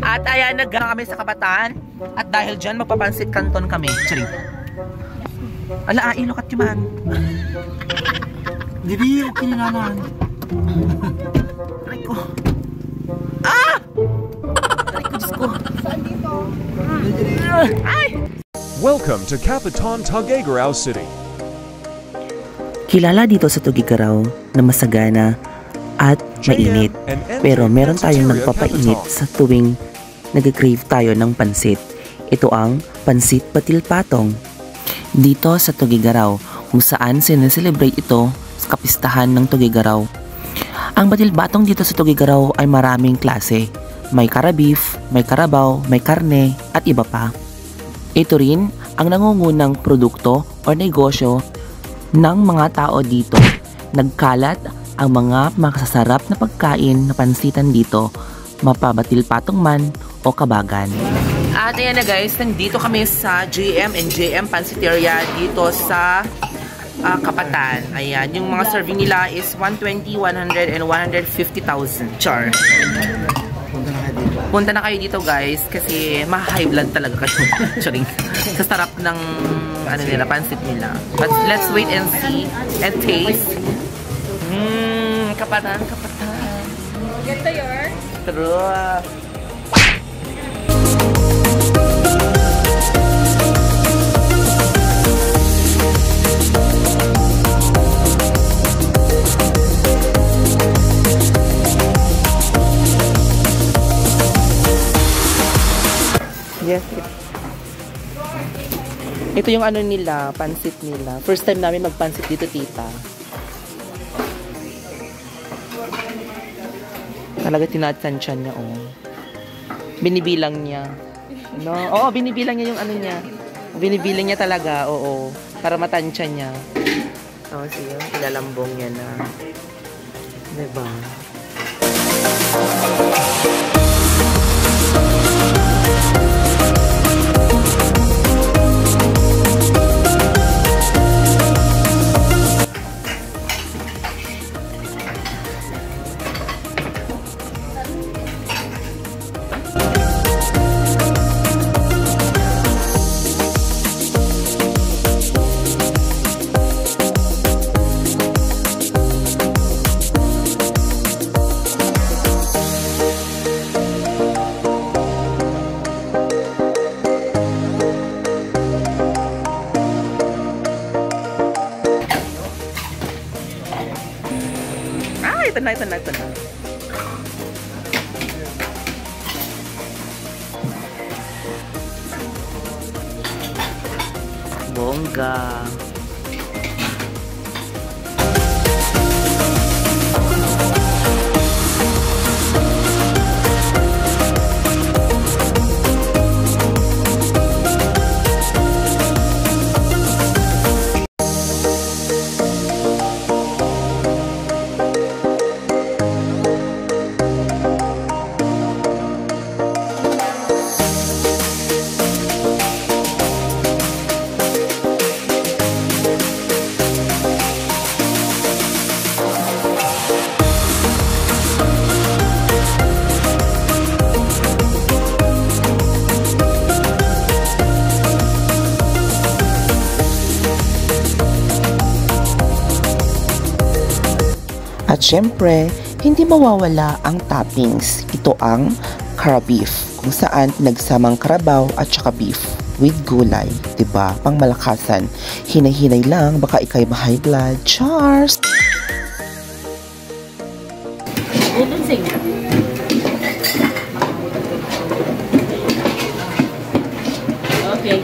At ayan, naggang kami sa Kabataan. At dahil dyan, magpapansit kanton kami. Charing. Ala, ilokat yung man. Dibi, okay na naman. Aray ko. Ah! Aray ko, Diyos ko. Saan dito? Ay! Welcome to Capitan Tuguegarao City. Kilala dito sa Tuguegarao na masagana at mainit. Pero meron tayong nagpapainit sa tuwing nag-crave tayo ng pansit. Ito ang Pansit Batil Patong. Dito sa Tuguegarao, kung saan sineselebrate ito sa kapistahan ng Tuguegarao. Ang Batil Patong dito sa Tuguegarao ay maraming klase. May kara-beef, may karabaw, may karne at iba pa. Ito rin ang nangungunang produkto o negosyo ng mga tao dito. Nagkalat ang mga makasasarap na pagkain na pansitan dito, mapabatil patong man o kabagan. At ayan na guys, nandito kami sa JM and JM Pansiteria dito sa Kapatan. Ayan, yung mga serving nila is 120, 100, and 150,000. Char. Punta na kayo dito guys kasi ma-high blood talaga kayo. Charing. Sa sarap ng ano nila, pansit nila. But let's wait and see and taste. Kapatan, Kapatan. Get to your... True. Yes. Ito yung ano nila, pansit nila. First time namin magpansit dito, tita. Talaga tinatsansya niya, oh. Binibilang niya. No? Oo, binibilang niya yung ano niya. Binibilang niya talaga, oo. Para matansya niya. Oo, siya. Ilalambong niya na. Diba? Ito na. Bongga. At syempre, hindi mawawala ang toppings. Ito ang kara-beef, kung saan nagsamang karabaw at saka beef with gulay. Diba? Pang malakasan. Hinay-hinay lang, baka ikay ma-high blood. Cheers! Okay.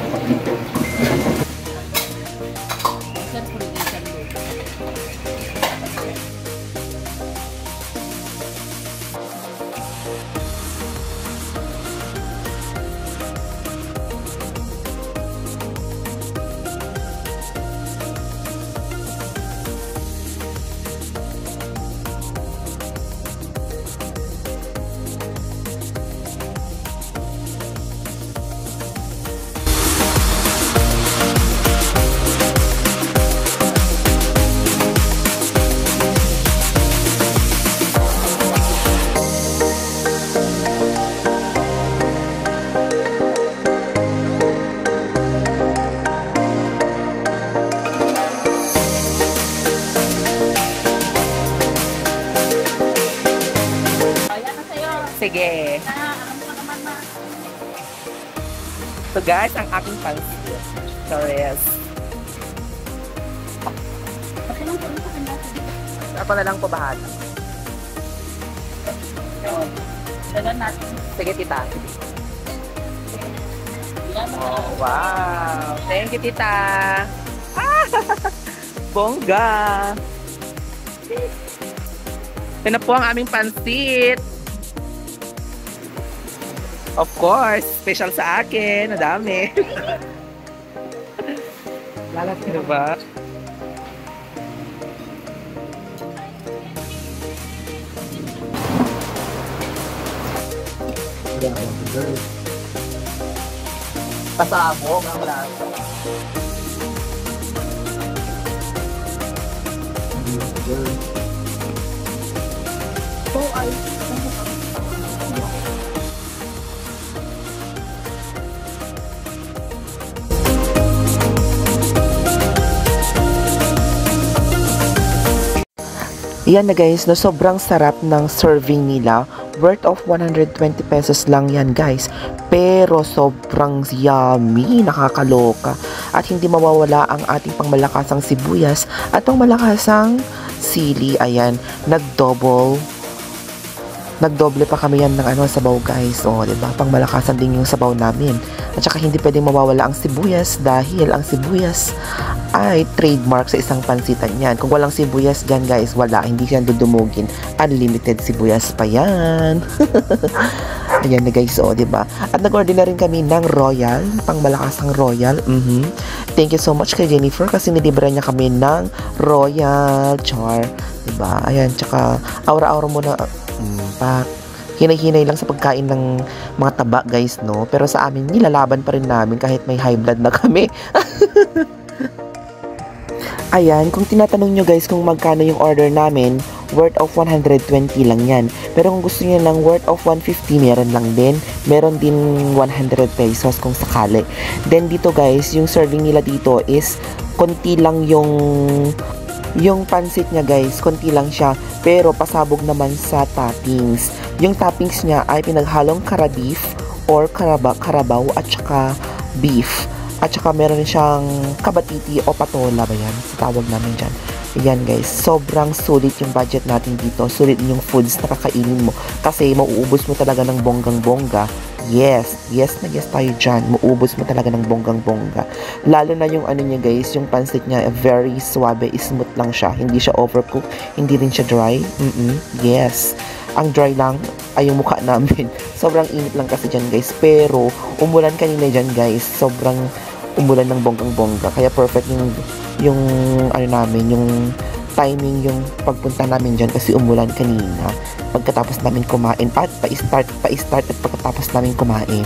ate. So guys, ang aking pansit. Torres. Ako na lang po bahala. Dagan natin. Sige, tita. Yan. Oh, wow. Thank you, tita. Ah, bongga. Ito na po ang aming pansit. Of course, special sa akin. Madami. Lalat ka na ba? Pasabog ang lasa. Yan na guys, no, sobrang sarap ng serving nila. Worth of 120 pesos lang yan guys. Pero sobrang yummy, nakakaloka. At hindi mawawala ang ating pangmalakasang sibuyas at pangmalakasang sili. Ayan, nagdoble pa kami yan ng sabaw guys. O, diba? Pangmalakasan din yung sabaw namin. At saka hindi pwedeng mawawala ang sibuyas dahil ang sibuyas ay trademark sa isang pansitan yan. Kung walang sibuyas dyan guys, wala. Hindi yan dudumugin. Unlimited sibuyas pa yan. Ayan na guys, o, diba? At nag-order na rin kami ng Royal, pangmalakasang Royal. Thank you so much kay Jennifer kasi nilibra niya kami ng Royal Char. Diba? Ayan, tsaka aura-aura mo na hinay-hinay lang sa pagkain ng mga taba guys, no? Pero sa amin, nilalaban pa rin namin kahit may high blood na kami. Ayan, kung tinatanong nyo guys kung magkano yung order namin, worth of 120 lang yan. Pero kung gusto nyo ng worth of 150, meron lang din. Meron din 100 pesos kung sakali. Then dito guys, yung serving nila dito is konti lang yung pansit niya guys, konti lang siya, pero pasabog naman sa toppings. Yung toppings niya ay pinaghalong beef or karabaw at saka beef. At saka meron siyang kabatiti o patola ba yan? Sa tawag namin dyan. Ayan guys, sobrang sulit yung budget natin dito. Sulit yung foods na kakainin mo. Kasi mauubos mo talaga ng bonggang-bongga. Yes na yes tayo dyan. Mauubos mo talaga ng bonggang-bongga. Lalo na yung niya guys, yung pansit niya, very suabe, smooth lang siya. Hindi siya overcooked, hindi rin siya dry. Yes. Ang dry lang ay yung mukha namin. Sobrang init lang kasi dyan guys. Pero umulan kanina dyan guys. Sobrang umulan ng bonggang-bongga. Kaya perfect yung namin, yung timing yung pagpunta namin dyan kasi umulan kanina. Pagkatapos namin kumain at pa-start at pagkatapos namin kumain.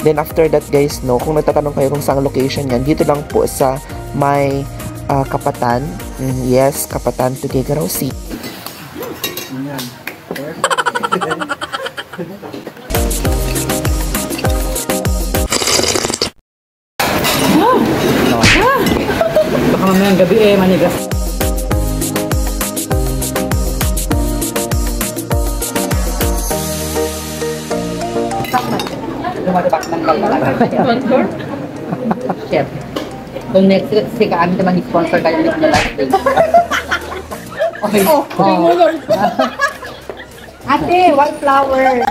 Then after that guys, no, kung nagtatanong kayo kung saan location yan, dito lang po sa may Kapatan. Yes, Kapatan, Tuguegarao City. Baka mamayang gabi manigas. Lumadabak ng talaga. Chef. Kung next si kami naman i-sponsor kayo ulit na last day. Okay. Ate, white flower.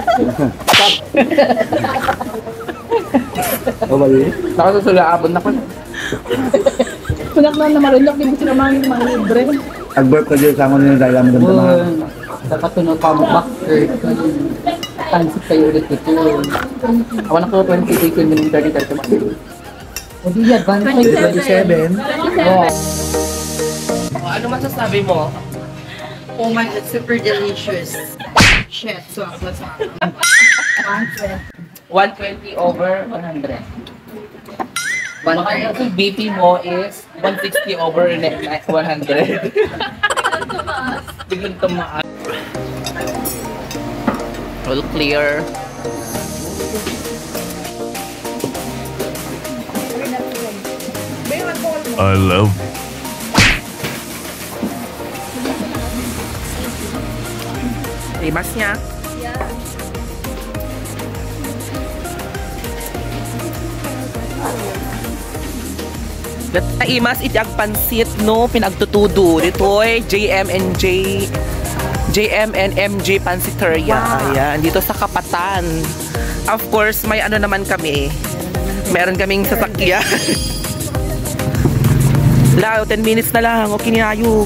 Nakasusulabon na ko. Punak na marinig, di mo sila mga libre.Ag-burp ka dyan, sama nyo dahil namin ganda mga... Dapat tunod pa mo backer. Pansit kayo ulit ito. Ako na ko 28 minutes 30 mas. O di advance kayo 27. Oh. Ano masasabi mo? Oh my God, super delicious. Shit, so what's 120 over 100. Yung BP mo is 160 over 100. Biglang tumaas. All clear. I love Imas niya. Yeah. Naimas iti agpansit no pinagtutudo ditoy JM and MJ Pansiteria. Ayan, dito sa Kapatan. Of course, may ano naman kami. Meron kaming sasakyan. Lao, 10 minutes na lang. Okay na ayo.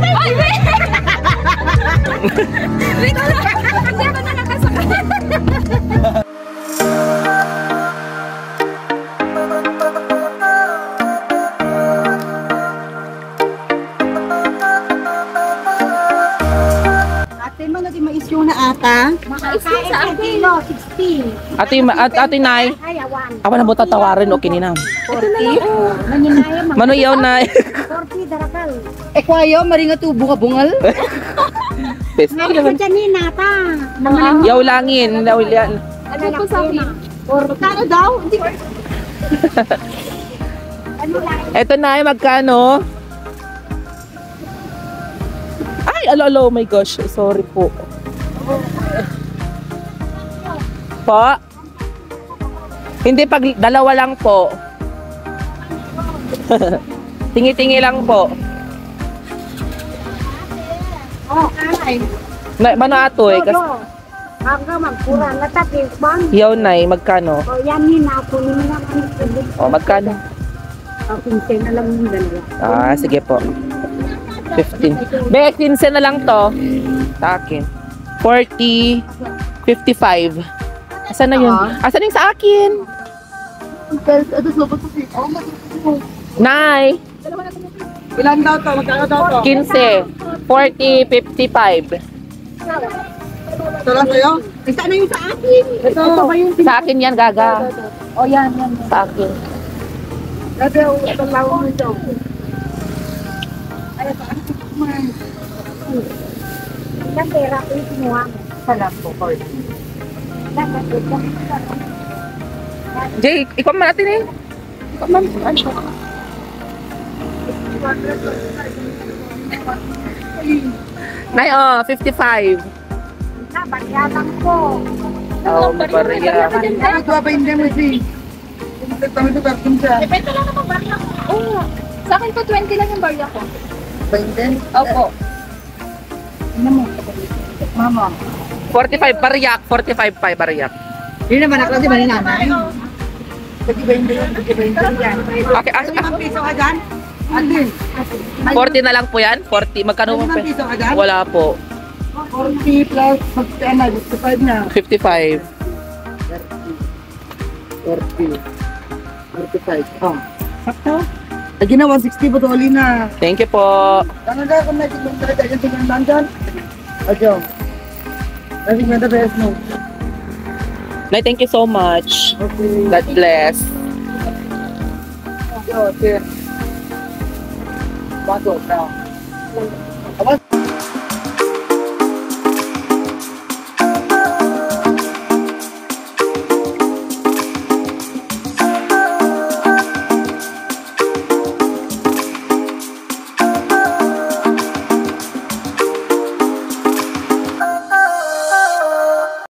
Ay, wait! Wait, hindi ako nakakasakay. Ate, man, di ma-issue na ata. Makaisip sa akin. 60. Ate Nay. Awan na mo tatawarin. Okay ni na. 40. Mano yaw na. 40 darakal. Eh, kwayo, maringa tubo ka bungal. Best. Dyan nata. Yaw langin. Yaw yan. Ano po sa akin? Kano daw? Hindi ko. Eto na, magkano? Ay, alo, oh my gosh. Sorry po. Po? Hindi, pag dalawa lang po. Tingi-tingi lang po. Oh, ay. Mano ato eh. Hanggang magpura na tapos bang. Yaw na magkano? O yan yun ako nila naman. O, magkano? Pinsin na lang yung dalawa. Ah, sige po. 15. Be, 15 na lang to. Sa akin. 40, 55. Asan na yun? Asan yung sa akin? Nay! Ilan daw to? Magkano daw to? 15, 40, 55. Ito lang sa'yo? Isa na yung sa akin. Ito ba yung Sa akin yan, Gaga. O yan. Sa akin. Ito lang mo ito. Ilang pera ko yung kinuha mo? Salam po, Lord. Jay, ikaw man natin eh. Ikaw man. Nay, 55. Nabagyatan ko. Oh, bariya. Ito ba hindi mo si? Depende lang naman barya ko. Oo. Sa akin po 20 lang yung barya ko. 20? Opo. Ano mo? Mama. 45 bariyak, 45 pa bariyak. Hindi naman ako di ba ni nanay? Pati 20 yan, pati 20 yan. Okay, Limang piso ka dyan? Alin? 40 na lang po yan? 40, magkano mo? Limang piso ka dyan? Wala po. 40 plus, magkano, 55 na. 55. 40. 45. Oh. Sakto? Lagi na, 160 ba to uli na? Thank you po. Ano na, kung naging talaga yung tingnan lang dyan? Adyo. Naging na the best mo. Nay, thank you so much. Okay. God bless. Okay. Bato, now.